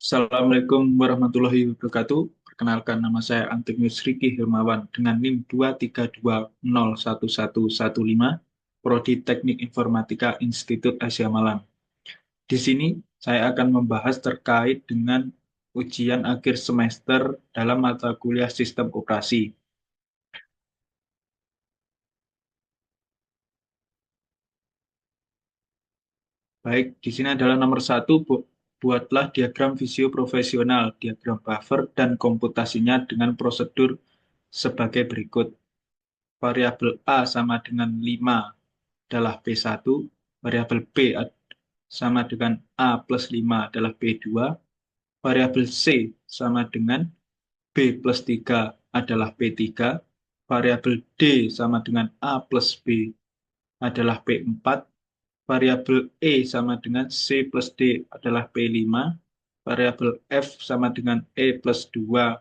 Assalamualaikum warahmatullahi wabarakatuh. Perkenalkan, nama saya Antonius Riki Hilmawan dengan NIM 232011115, Prodi Teknik Informatika Institut Asia Malang. Di sini saya akan membahas terkait dengan ujian akhir semester dalam mata kuliah Sistem Operasi. Baik, di sini adalah nomor satu, buatlah diagram visio profesional, diagram buffer, dan komputasinya dengan prosedur sebagai berikut. Variabel A sama dengan 5 adalah P1, variabel B sama dengan A plus 5 adalah P2, variabel C sama dengan B plus 3 adalah P3, variabel D sama dengan A plus B adalah P4, variabel E sama dengan C plus D adalah P5, variabel F sama dengan E plus 2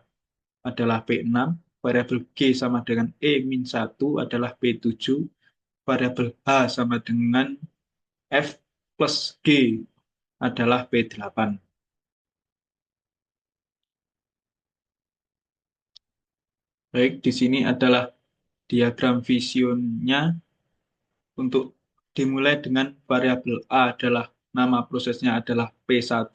adalah P6, variabel G sama dengan E min 1 adalah P7, variabel H sama dengan F plus G adalah P8. Baik, di sini adalah diagram visionnya. Untuk dimulai dengan variabel A adalah nama prosesnya adalah P1.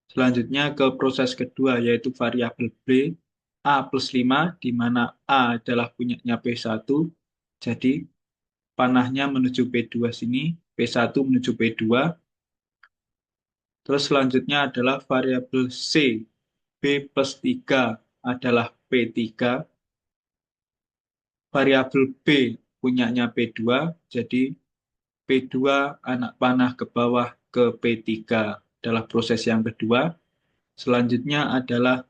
Selanjutnya ke proses kedua yaitu variabel B A plus 5 di mana A adalah punyanya P1. Jadi panahnya menuju P2 sini, P1 menuju P2. Terus selanjutnya adalah variabel C, B plus 3 adalah P3, variabel B punyanya P2, jadi P2 anak panah ke bawah ke P3 adalah proses yang kedua. Selanjutnya adalah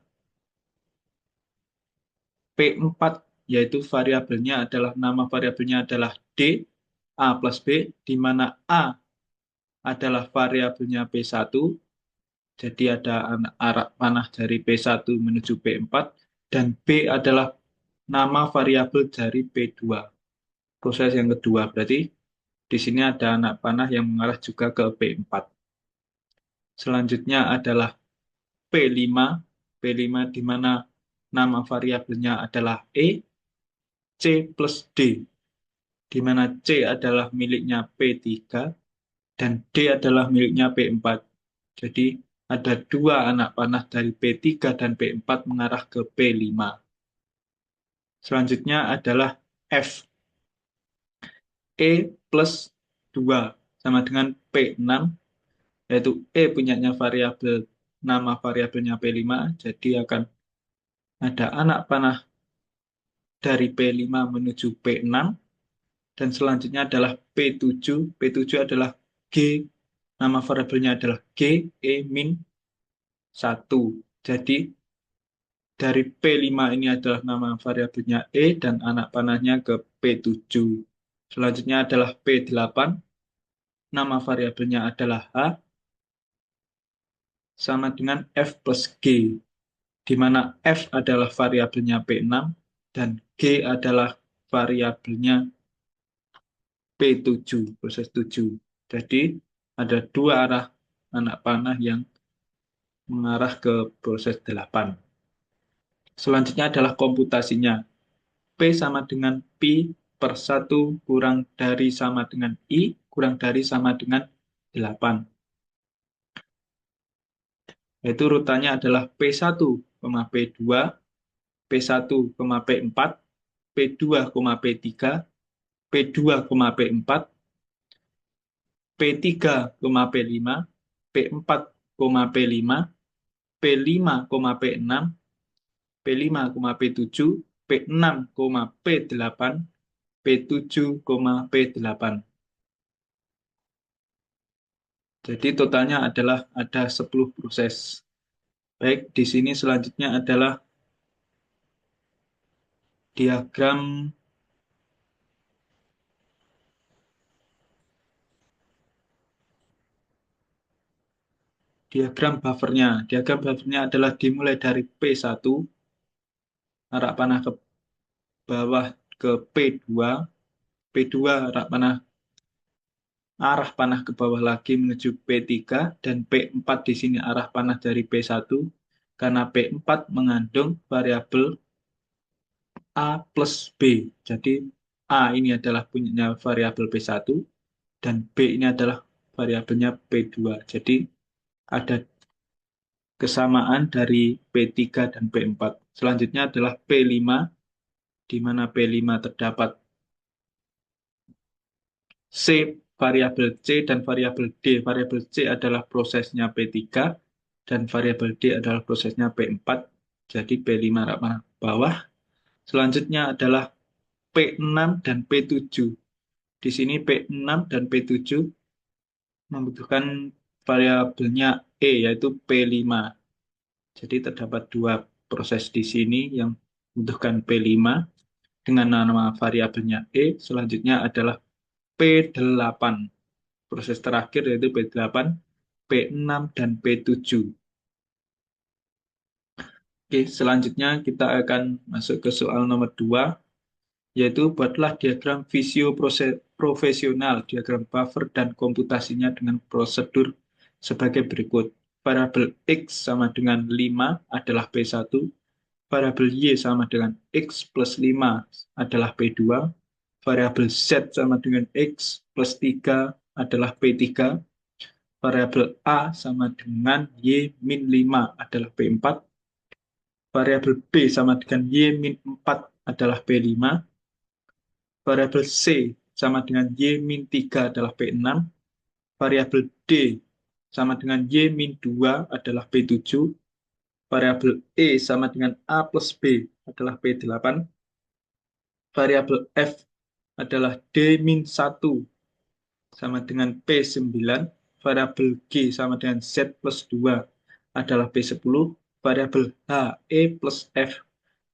P4, yaitu variabelnya adalah nama variabelnya adalah D, A plus B, di mana A adalah variabelnya P1, jadi ada arah panah dari P1 menuju P4, dan B adalah nama variabel dari P2. Proses yang kedua, berarti di sini ada anak panah yang mengarah juga ke P4. Selanjutnya adalah P5, P5 di mana nama variabelnya adalah E, C plus D, di mana C adalah miliknya P3 dan D adalah miliknya P4. Jadi ada dua anak panah dari P3 dan P4 mengarah ke P5. Selanjutnya adalah F. E plus 2 sama dengan P6, yaitu E punyanya variabel, nama variabelnya P5, jadi akan ada anak panah dari P5 menuju P6, dan selanjutnya adalah P7. P7 adalah G, nama variabelnya adalah G, E min 1. Jadi dari P5 ini adalah nama variabelnya E dan anak panahnya ke P7. Selanjutnya adalah P8, nama variabelnya adalah H, sama dengan F plus G, di mana F adalah variabelnya P6 dan G adalah variabelnya P7, proses 7. Jadi ada dua arah anak panah yang mengarah ke proses 8. Selanjutnya adalah komputasinya. P sama dengan Pi per 1 kurang dari sama dengan I kurang dari sama dengan 8. Yaitu rutannya adalah P1, P2, P1, P4, P2, P3, P2, P4, P3, P5, P4, P5, P5, P6, P5, P7, P6, P8, P7, P8. Jadi totalnya adalah ada 10 proses. Baik, di sini selanjutnya adalah diagram diagram buffernya. Diagram buffernya adalah dimulai dari P1, arah panah ke bawah ke P2, P2 arah panah arah panah ke bawah lagi menuju P3, dan P4 di sini arah panah dari P1, karena P4 mengandung variabel A plus B. Jadi A ini adalah punyanya variabel P1, dan B ini adalah variabelnya P2. Jadi ada kesamaan dari P3 dan P4. Selanjutnya adalah P5, di mana P5 terdapat C, variabel C, dan variabel D. Variabel C adalah prosesnya P3, dan variabel D adalah prosesnya P4. Jadi P5 arah panah ke bawah. Selanjutnya adalah P6 dan P7. Di sini P6 dan P7 membutuhkan variabelnya E, yaitu P5. Jadi terdapat dua proses di sini yang membutuhkan P5 dengan nama variabelnya E. Selanjutnya adalah P8. Proses terakhir yaitu P8, P6, dan P7. Oke, selanjutnya kita akan masuk ke soal nomor 2, yaitu buatlah diagram visio profesional, diagram buffer dan komputasinya dengan prosedur sebagai berikut. Variabel X sama dengan 5 adalah P1, variabel Y sama dengan X plus 5 adalah P2, variabel Z sama dengan X plus 3 adalah P3, variabel A sama dengan Y min 5 adalah P4, variabel B sama dengan Y min 4 adalah P5, variabel C sama dengan Y min 3 adalah P6, variabel D sama dengan Y min 2 adalah P7, variabel E sama dengan A plus B adalah P8, variabel F adalah D min 1 sama dengan P9, variabel G sama dengan Z plus 2 adalah P10, variabel H, E plus F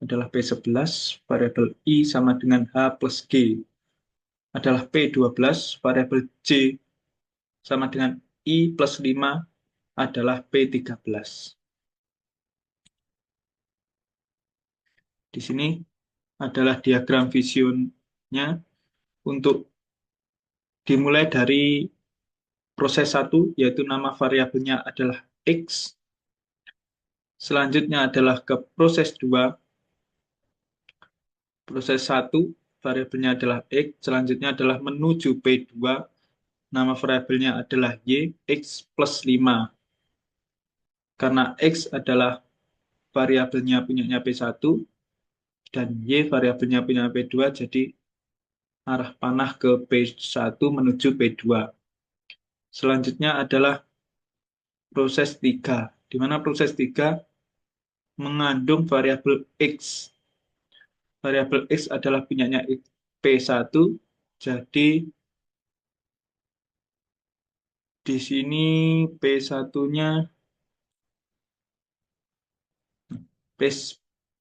adalah P11, variabel I sama dengan H plus G adalah P12, variabel J sama dengan I plus 5 adalah P13. Di sini adalah diagram visionnya untuk dimulai dari proses 1, yaitu nama variabelnya adalah X. Selanjutnya adalah ke proses 2. Proses 1, variabelnya adalah X. Selanjutnya adalah menuju P2. Nama variabelnya adalah Y, X plus 5. Karena X adalah variabelnya punyanya P1, dan Y variabelnya punya P2, jadi arah panah ke P1 menuju P2. Selanjutnya adalah proses 3, di mana proses 3 mengandung variabel X. Variabel X adalah punyanya P1, jadi di sini P1-nya,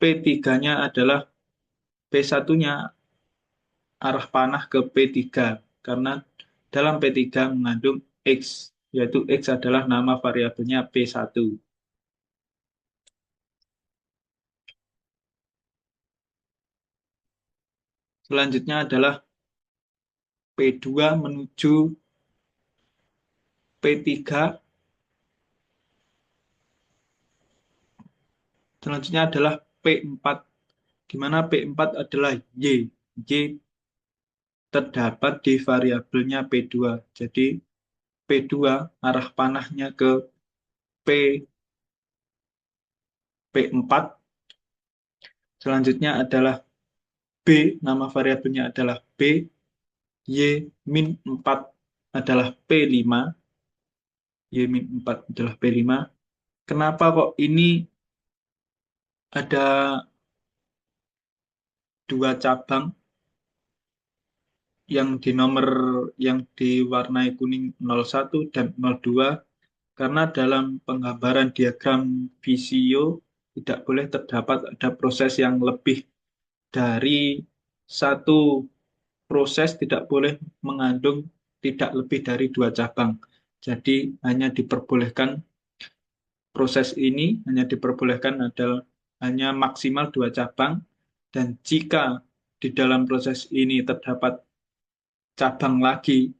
P3-nya adalah P1-nya arah panah ke P3, karena dalam P3 mengandung X, yaitu X adalah nama variabelnya P1. Selanjutnya adalah P2 menuju P3. Selanjutnya adalah P4, di mana P4 adalah Y. Y terdapat di variabelnya P2. Jadi P2 arah panahnya ke P, P4. Selanjutnya adalah B, nama variabelnya adalah B. Y min 4 adalah P5. Y min 4 adalah P5. Kenapa kok ini ada dua cabang yang di nomor yang diwarnai kuning 01 dan 02? Karena dalam penggambaran diagram visio tidak boleh terdapat ada proses yang lebih dari satu proses, tidak boleh mengandung tidak lebih dari dua cabang. Jadi hanya diperbolehkan proses ini hanya diperbolehkan adalah hanya maksimal dua cabang, dan jika di dalam proses ini terdapat cabang lagi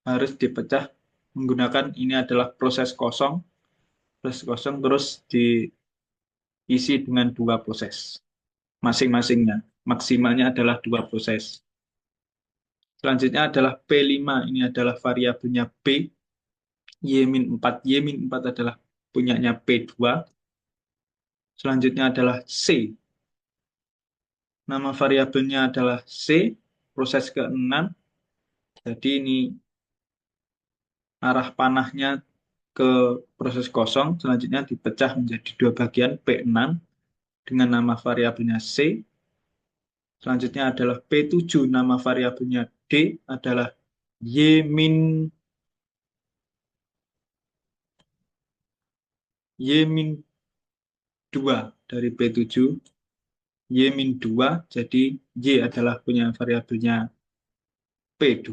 harus dipecah menggunakan ini adalah proses kosong terus diisi dengan dua proses masing-masingnya. Maksimalnya adalah dua proses. Selanjutnya adalah P5, ini adalah variabelnya P, Y-4. Y-4 adalah punyanya P2. Selanjutnya adalah C. Nama variabelnya adalah C, proses ke-6. Jadi ini arah panahnya ke proses kosong, selanjutnya dipecah menjadi dua bagian P6 dengan nama variabelnya C. Selanjutnya adalah P7, nama variabelnya D adalah Y min Y min 2 dari P7, Y min 2, jadi Y adalah punya variabelnya P2.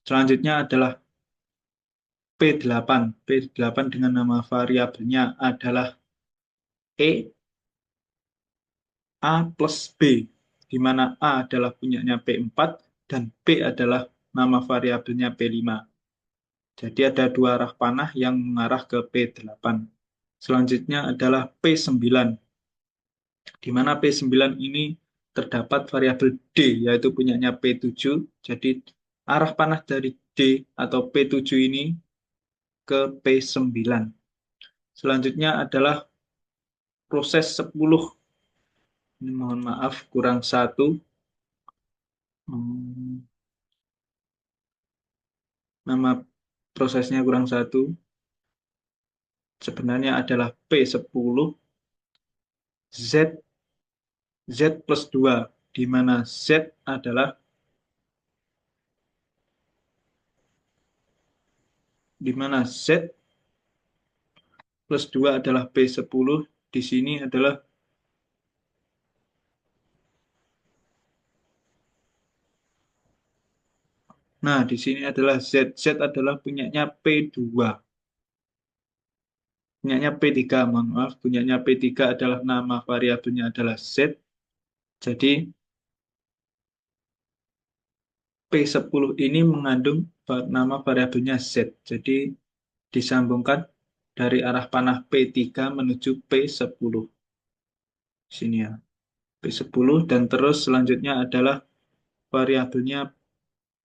Selanjutnya adalah P8. P8 dengan nama variabelnya adalah E, A plus B, di mana A adalah punyanya P4 dan B adalah nama variabelnya P5. Jadi ada dua arah panah yang mengarah ke P8. Selanjutnya adalah P9, di mana P9 ini terdapat variabel D, yaitu punyanya P7. Jadi arah panah dari D atau P7 ini ke P9. Selanjutnya adalah proses 10. Ini mohon maaf, kurang satu. Nama prosesnya kurang satu. Sebenarnya adalah P10 Z Z plus 2, di mana Z adalah Z plus 2 adalah P10. Di sini adalah di sini adalah Z. Z adalah punyanya P2. Punyanya P3, mohon maaf. Punyanya P3 adalah nama variabelnya adalah Z. Jadi P10 ini mengandung nama variabelnya Z. Jadi disambungkan dari arah panah P3 menuju P10. Sini ya. P10 dan terus selanjutnya adalah variabelnya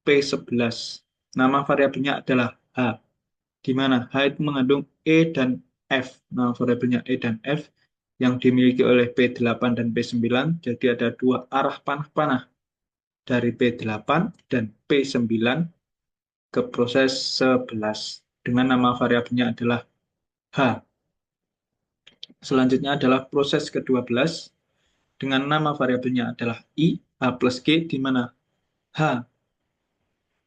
P11. Nama variabelnya adalah H, di mana H itu mengandung E dan F. Nama variabelnya E dan F yang dimiliki oleh P8 dan P9. Jadi ada dua arah panah-panah dari P8 dan P9 ke proses 11 dengan nama variabelnya adalah H. Selanjutnya adalah proses ke-12 dengan nama variabelnya adalah I, H plus G, di mana H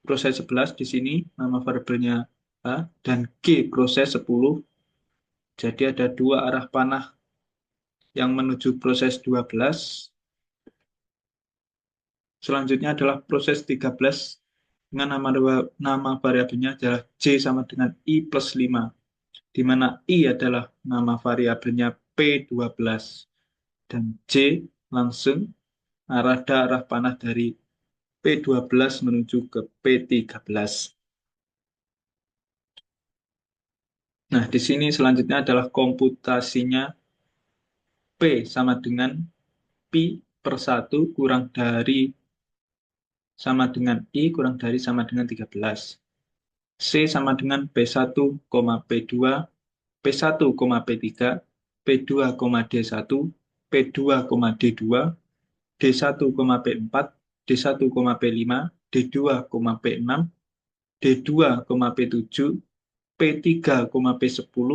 proses 11 di sini nama variabelnya H dan G proses 10. Jadi ada dua arah panah yang menuju proses 12. Selanjutnya adalah proses 13 dengan nama variabelnya adalah J sama dengan I plus 5, di mana I adalah nama variabelnya P12 dan J langsung arah panah dari P12 menuju ke P13. Nah, di sini selanjutnya adalah komputasinya. P sama dengan Pi per 1 kurang dari sama dengan I kurang dari sama dengan 13. C sama dengan P1, P2, P1, P3, P2, D1, P2, D2, D1, P4, D1, P5, D2, P6, D2, P7, P3, P10,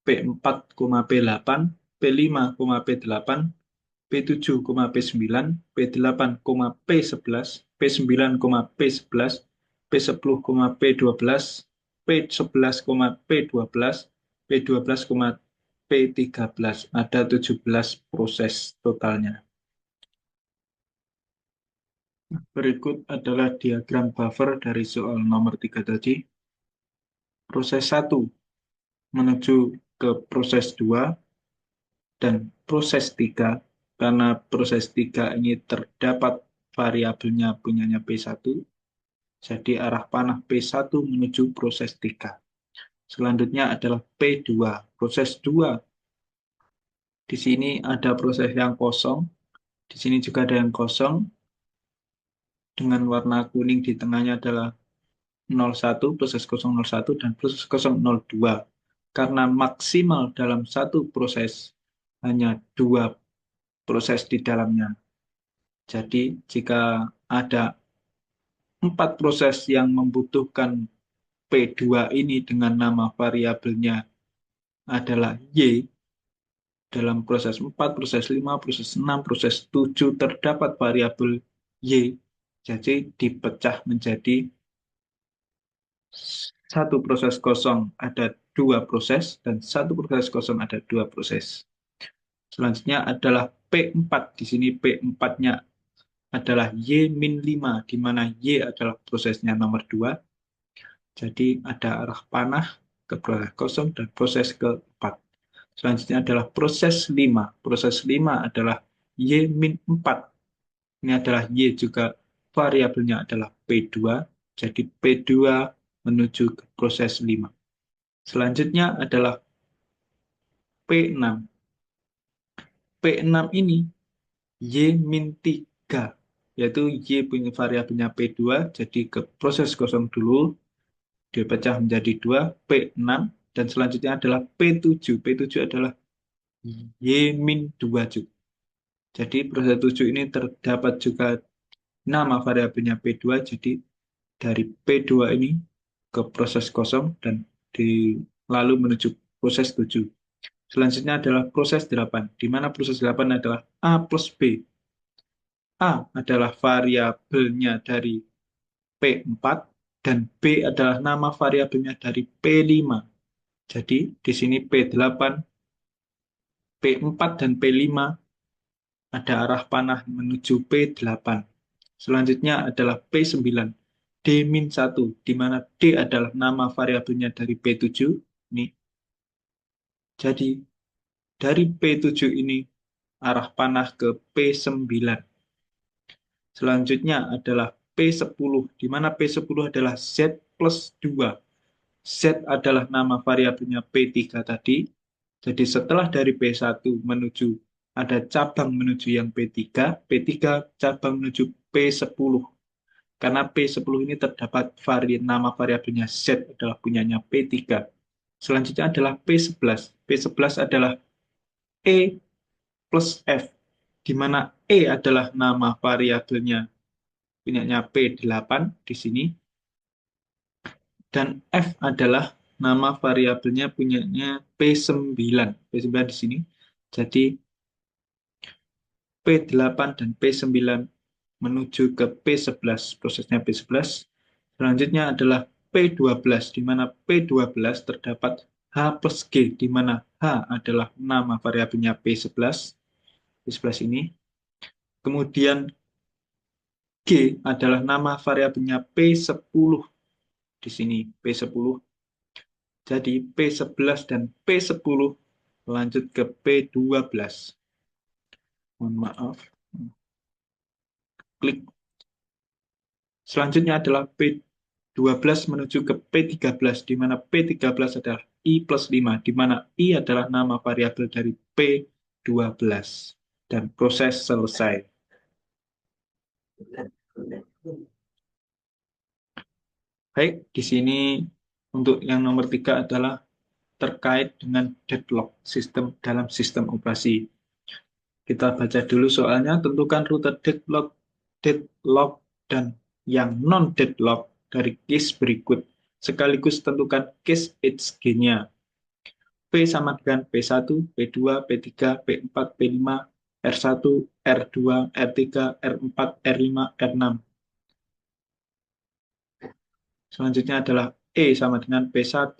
P4, P8, P5, P8, P7, P9, P8, P11, P9, P11, P10, P12, P11, P12, P12, P13. Ada 17 proses totalnya. Berikut adalah diagram buffer dari soal nomor 3 tadi. Proses 1 menuju ke proses 2 dan proses 3. Karena proses 3 ini terdapat variabelnya punyanya P1, Jadi arah panah P1 menuju proses 3. Selanjutnya adalah P2. Proses 2. Di sini ada proses yang kosong. Di sini juga ada yang kosong. Dengan warna kuning di tengahnya adalah 01, proses 001, dan proses 002. Karena maksimal dalam satu proses hanya 2 proses di dalamnya. Jadi jika ada 4 proses yang membutuhkan P2 ini dengan nama variabelnya adalah Y, dalam proses 4, proses 5, proses 6, proses 7 terdapat variabel Y, jadi dipecah menjadi satu proses kosong ada 2 proses, dan satu proses kosong ada 2 proses. Selanjutnya adalah P4. Di sini P4-nya adalah Y-5, di mana Y adalah prosesnya nomor 2. Jadi ada arah panah ke proses kosong dan proses keempat. Selanjutnya adalah proses 5. Proses 5 adalah Y-4. Ini adalah Y juga variabelnya adalah P2. Jadi P2 menuju ke proses 5. Selanjutnya adalah P6. P6 ini Y-3, yaitu Y punya variabelnya P2, jadi ke proses kosong dulu, dipecah menjadi 2, P6, dan selanjutnya adalah P7. P7 adalah Y-2 juga. Jadi proses 7 ini terdapat juga nama variabelnya P2, jadi dari P2 ini ke proses kosong dan lalu menuju proses 7. Selanjutnya adalah proses 8, di mana proses 8 adalah A plus B. A adalah variabelnya dari P4 dan B adalah nama variabelnya dari P5. Jadi di sini P8, P4 dan P5 ada arah panah menuju P8. Selanjutnya adalah P9, D-1, di mana D adalah nama variabelnya dari P7. Ini. Jadi dari P7 ini arah panah ke P9. Selanjutnya adalah P10, di mana P10 adalah Z plus 2. Z adalah nama variabelnya P3 tadi. Jadi setelah dari P1 menuju, ada cabang menuju yang P3, P3 cabang menuju P10. Karena P10 ini terdapat nama variabelnya Z adalah punyanya P3. Selanjutnya adalah P11. P11 adalah E plus F, di mana E adalah nama variabelnya punyanya P8 di sini, dan F adalah nama variabelnya punyanya P9. P9 di sini. Jadi P8 dan P9 menuju ke P11, prosesnya P11. Selanjutnya adalah P12, di mana P12 terdapat H plus G, di mana H adalah nama variabelnya P11, P11 ini. Kemudian G adalah nama variabelnya P10, di sini P10. Jadi P11 dan P10 lanjut ke P12. Mohon maaf. Klik. Selanjutnya adalah P12 menuju ke P13, di mana P13 adalah I plus 5, di mana I adalah nama variabel dari P12. Dan proses selesai. Baik, di sini untuk yang nomor 3 adalah terkait dengan deadlock sistem dalam sistem operasi. Kita baca dulu soalnya, tentukan rute deadlock, deadlock dan yang non-deadlock dari case berikut. Sekaligus tentukan case HG-nya. P sama dengan P1, P2, P3, P4, P5, R1, R2, R3, R4, R5, R6. Selanjutnya adalah E sama dengan P1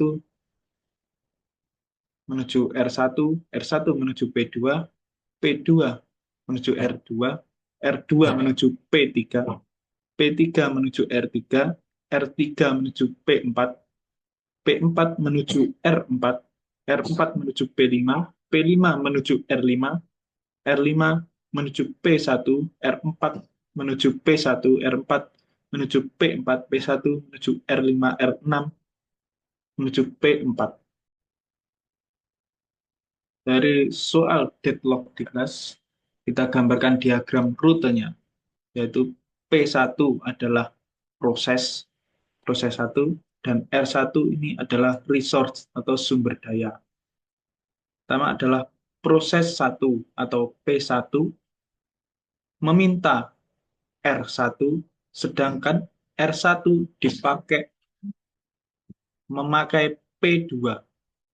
menuju R1, R1 menuju P2, P2 menuju R2, R2 menuju P3, P3 menuju R3, R3 menuju P4, P4 menuju R4, R4 menuju P5, P5 menuju R5, R5 menuju P1, R4 menuju P1, R4 menuju P4, P1 menuju R5, R6 menuju P4. Dari soal deadlock di kelas, kita gambarkan diagram rutenya, yaitu P1 adalah proses, proses 1, dan R1 ini adalah resource atau sumber daya. Pertama adalah proses 1 atau P1 meminta R1, sedangkan R1 memakai P2,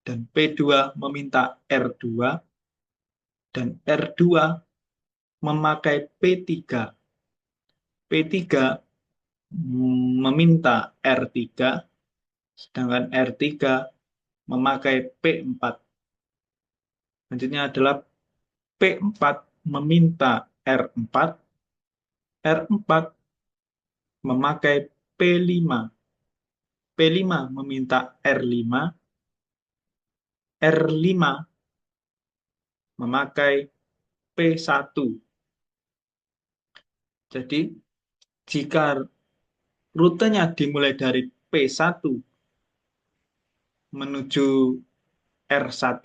dan P2 meminta R2, dan R2 memakai P3. P3 meminta R3, sedangkan R3 memakai P4. Selanjutnya adalah P4 meminta R4, R4 memakai P5, P5 meminta R5, R5 memakai P1. Jadi, jika rutenya dimulai dari P1 menuju R1,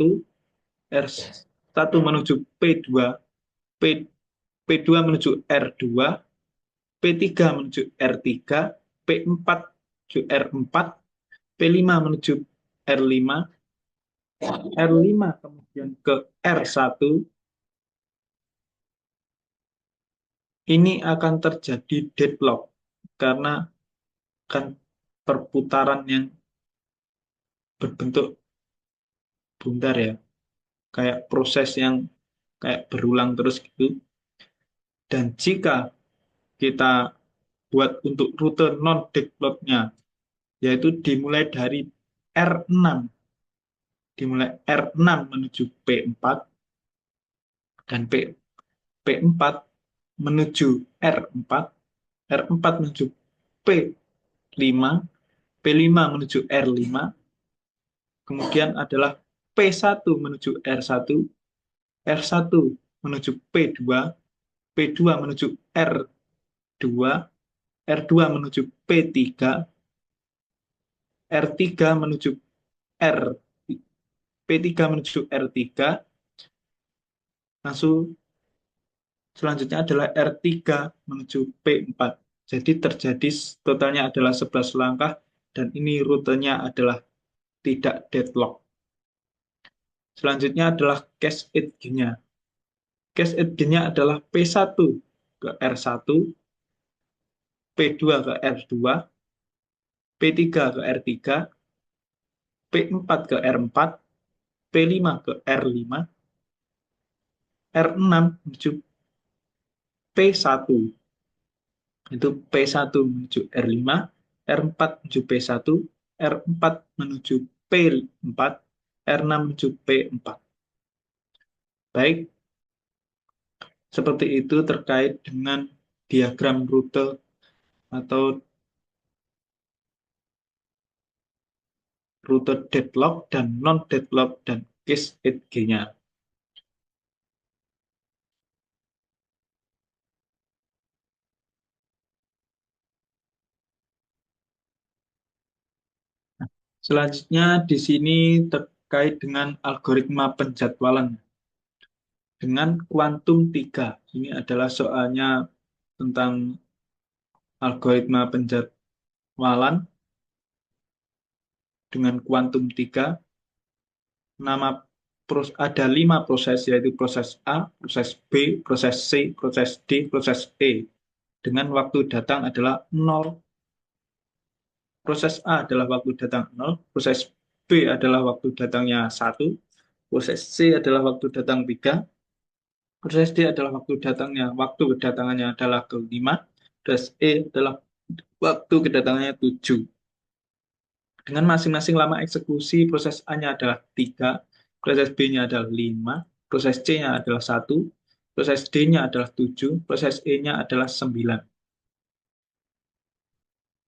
R1 menuju P2, P2 menuju R2, P3 menuju R3, P4 menuju R4, P5 menuju R5, R5 kemudian ke R1, ini akan terjadi deadlock karena kan perputaran yang berbentuk bundar ya, kayak proses yang kayak berulang terus gitu. Dan jika kita buat untuk rute non deadlocknya, yaitu dimulai dari R6, dimulai R6 menuju P4 dan P4 menuju R4, R4 menuju P5, P5 menuju R5, kemudian adalah P1 menuju R1, R1 menuju P2, P2 menuju R2, R2 menuju P3, R3 menuju R, P3 menuju R3, langsung selanjutnya adalah R3 menuju P4. Jadi terjadi totalnya adalah 11 langkah dan ini rutenya adalah tidak deadlock. Selanjutnya adalah cascade gain-nya. Cascade gain-nya adalah P1 ke R1, P2 ke R2, P3 ke R3, P4 ke R4, P5 ke R5, R6 menuju P1. Itu P1 menuju R5, R4 menuju P1, R4 menuju P4, R6 menuju P4. Baik, seperti itu terkait dengan diagram rute atau rute deadlock dan non-deadlock dan case EDG-nya. Selanjutnya di sini terkait dengan algoritma penjadwalan dengan kuantum 3. Ini adalah soalnya tentang algoritma penjadwalan dengan kuantum 3. Ada 5 proses, yaitu proses A, proses B, proses C, proses D, proses E. Dengan waktu datang adalah 0. Proses A adalah waktu datang 0, proses B adalah waktu datangnya 1, proses C adalah waktu datang 3, proses D adalah waktu kedatangannya adalah ke-5, proses E adalah waktu kedatangannya 7. Dengan masing-masing lama eksekusi, proses A-nya adalah 3, proses B-nya adalah 5, proses C-nya adalah 1, proses D-nya adalah 7, proses E-nya adalah 9.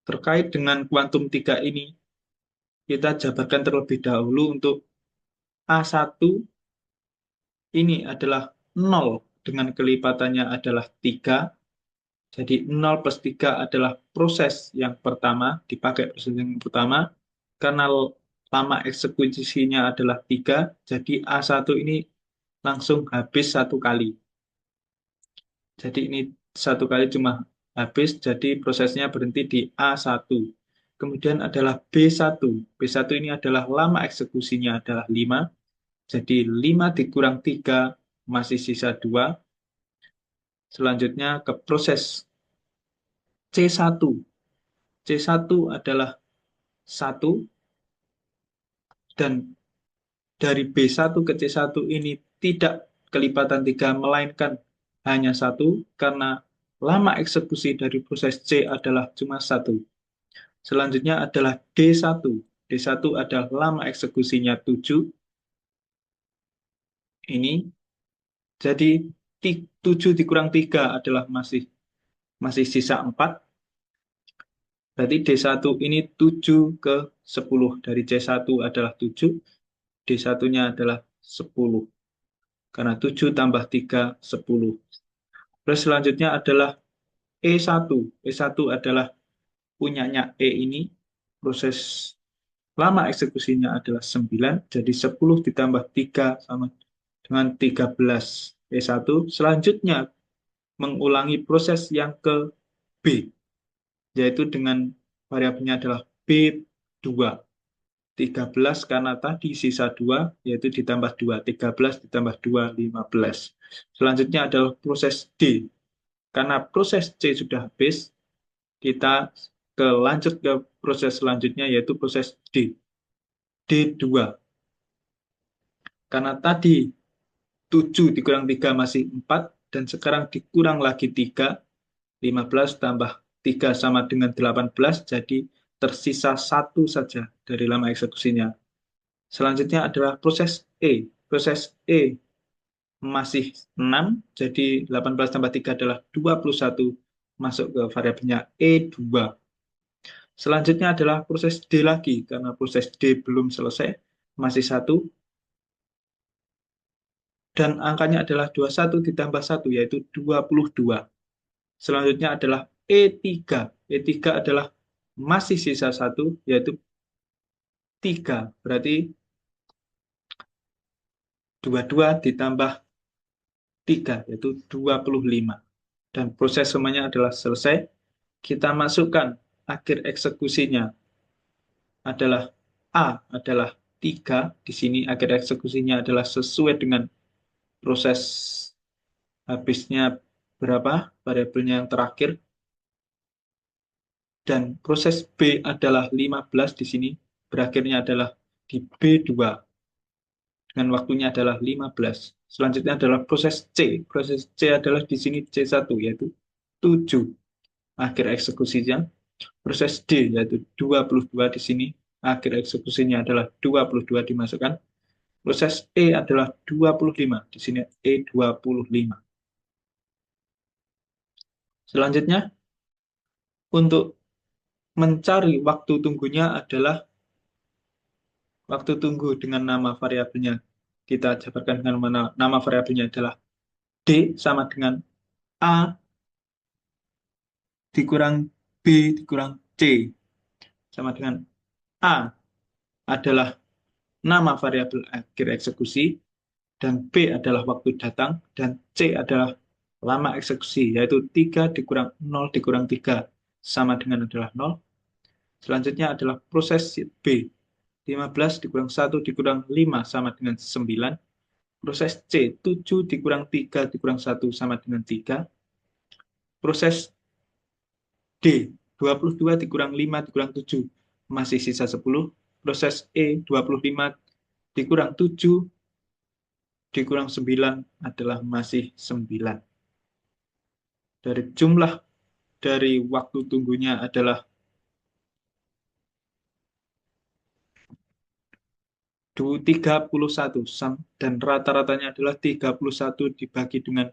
Terkait dengan kuantum 3 ini, kita jabarkan terlebih dahulu untuk A1 ini adalah 0 dengan kelipatannya adalah 3, Jadi 0 plus 3 adalah proses yang pertama, dipakai proses yang pertama. Karena lama eksekusinya adalah 3, jadi A1 ini langsung habis satu kali. Jadi ini satu kali cuma habis, jadi prosesnya berhenti di A1. Kemudian adalah B1. B1 ini adalah lama eksekusinya adalah 5. Jadi 5 dikurang 3 masih sisa 2. Selanjutnya ke proses C1. C1 adalah 1 dan dari B1 ke C1 ini tidak kelipatan 3 melainkan hanya 1 karena lama eksekusi dari proses C adalah cuma 1. Selanjutnya adalah D1. D1 adalah lama eksekusinya 7. Ini jadi 7 dikurang 3 adalah masih sisa 4. Berarti D1 ini 7 ke 10. Dari C1 adalah 7, D1-nya adalah 10. Karena 7 tambah 3, 10. Terus selanjutnya adalah E1. E1 adalah punyanya E ini. Proses lama eksekusinya adalah 9. Jadi 10 ditambah 3 sama dengan 13. E1. Selanjutnya mengulangi proses yang ke B, yaitu dengan variabelnya adalah B2. 13 karena tadi sisa 2, yaitu ditambah 2. 13 ditambah 2, 15. Selanjutnya adalah proses D. Karena proses C sudah habis, kita lanjut ke proses selanjutnya, yaitu proses D. D2. Karena tadi 7 dikurang 3 masih 4, dan sekarang dikurang lagi 3, 15 tambah 3 sama dengan 18, jadi tersisa 1 saja dari lama eksekusinya. Selanjutnya adalah proses E. Proses E masih 6, jadi 18 tambah 3 adalah 21, masuk ke variabelnya E2. Selanjutnya adalah proses D lagi, karena proses D belum selesai, masih 1, dan angkanya adalah 21 ditambah 1, yaitu 22. Selanjutnya adalah E3. E3 adalah masih sisa 1, yaitu 3. Berarti 22 ditambah 3, yaitu 25. Dan proses semuanya adalah selesai. Kita masukkan akhir eksekusinya adalah A adalah 3. Di sini akhir eksekusinya adalah sesuai dengan proses habisnya berapa, variabelnya yang terakhir. Dan proses B adalah 15 di sini, berakhirnya adalah di B2 dengan waktunya adalah 15. Selanjutnya adalah proses C. Proses C adalah di sini C1, yaitu 7 akhir eksekusinya. Proses D yaitu 22 di sini, akhir eksekusinya adalah 22 dimasukkan. Proses E adalah 25, di sini E25. Selanjutnya, untuk mencari waktu tunggunya adalah waktu tunggu dengan nama variabelnya. Kita jabarkan dengan nama variabelnya adalah D sama dengan A dikurang B dikurang C sama dengan A adalah nama variabel akhir eksekusi, dan B adalah waktu datang, dan C adalah lama eksekusi, yaitu 3 dikurang 0 dikurang 3 sama dengan adalah 0. Selanjutnya adalah proses B. 15 dikurang 1 dikurang 5 sama dengan 9. Proses C. 7 dikurang 3 dikurang 1 sama dengan 3. Proses D. 22 dikurang 5 dikurang 7 masih sisa 10. Proses E. 25 dikurang 7 dikurang 9 adalah masih 9. Dari jumlah dari waktu tunggunya adalah 31, dan rata-ratanya adalah 31 dibagi dengan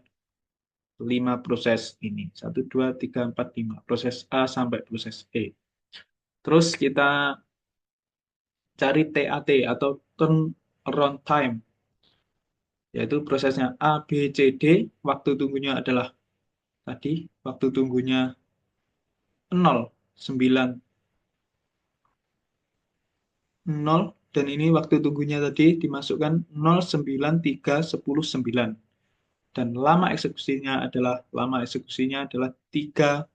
5 proses ini. 1, 2, 3, 4, 5. Proses A sampai proses E. Terus kita cari TAT atau turnaround time, yaitu prosesnya A, B, C, D. Waktu tunggunya adalah Tadi waktu tunggunya 0, 9, 0, dan ini waktu tunggunya tadi dimasukkan 0, 9, 3, 10, 9. Dan lama eksekusinya adalah 3517.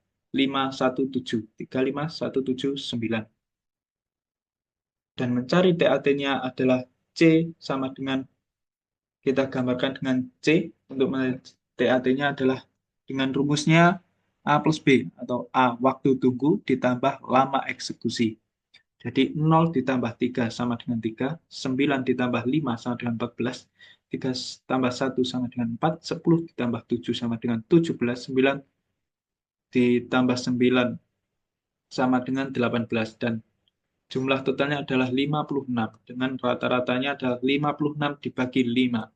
35179. Dan mencari TAT-nya adalah C sama dengan, kita gambarkan dengan C, untuk TAT-nya adalah dengan rumusnya A plus B, atau A waktu tunggu ditambah lama eksekusi. Jadi 0 ditambah 3 sama dengan 3, 9 ditambah 5 sama dengan 14, 3 tambah 1 sama dengan 4, 10 ditambah 7 sama dengan 17, 9 ditambah 9 sama dengan 18, dan jumlah totalnya adalah 56, dengan rata-ratanya adalah 56 dibagi 5.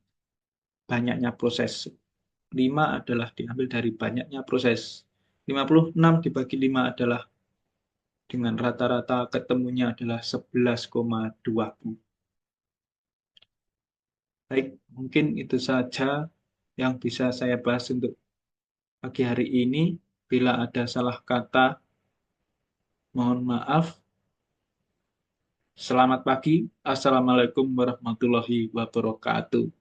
Banyaknya proses. 5 adalah diambil dari banyaknya proses. 56 dibagi 5 adalah, dengan rata-rata ketemunya adalah 11,20. Baik, mungkin itu saja yang bisa saya bahas untuk pagi hari ini. Bila ada salah kata, mohon maaf. Selamat pagi. Assalamualaikum warahmatullahi wabarakatuh.